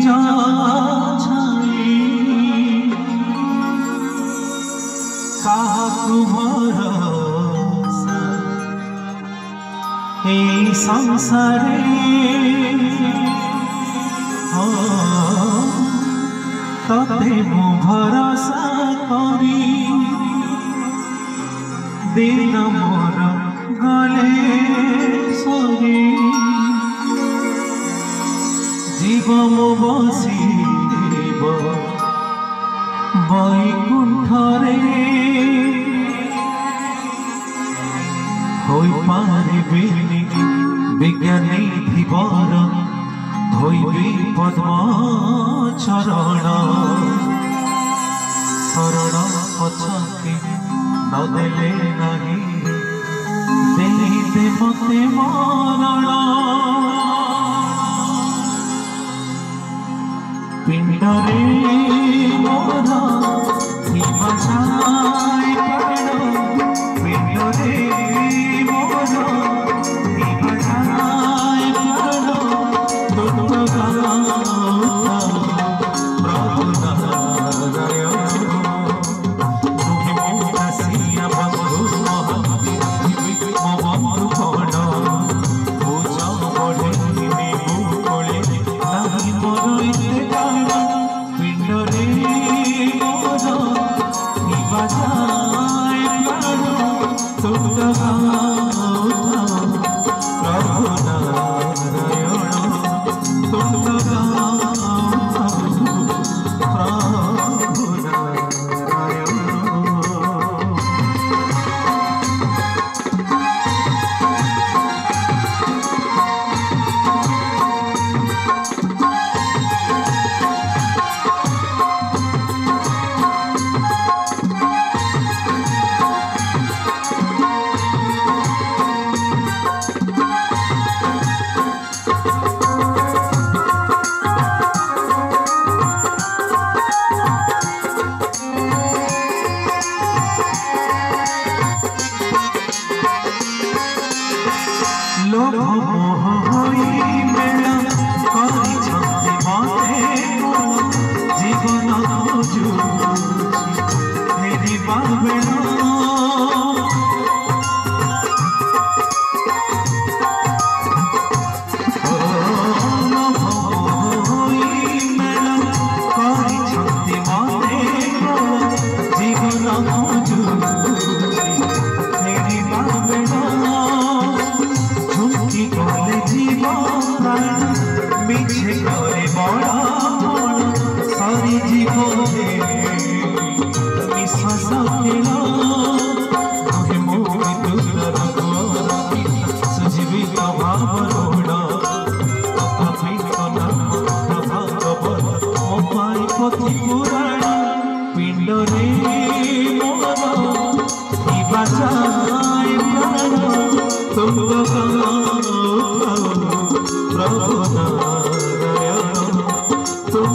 छाई काहाकु भरोसा ए संसारे हो तते मु भरोसा करी दिन मोर गले सरी जीव मो बसिब बैकुंठरे होई पारिबिनी विज्ञानी धीवर धोइबी पद्म चरण शरण पछके नदेले नहीं दे मते मरण पिंडरे मोर थीमा छाई प्राण पिंडरे मोर थीमा छाई प्राण दुख गाता प्रभु नारायण मुखे मुखा सिया बंधु महंती मो बंधु कण पूज बढ़े मुकोले नहीं मोर एते काण पिंडरे मोर थीमा छाई प्राण दुख गाता प्रभु नारायण दुख गाता प्रभु नारायण। लोभ मोह होई मेला करी छंती मते जीवन खोजु मेरी बाबेला लोभ मोह होई मेला करी छंती मते जीवन खोजु मेरी बाबेला गले जीव प्राण मिछे करे बड़ा सारी जीव विश्वास केला मोहि दूर सुजीवी भाव रोड़ा तथापि भागवत मो पाई पति पुराण पिंडरे मोर थीमा छाई प्राण तुम प्रभु नारायण तुम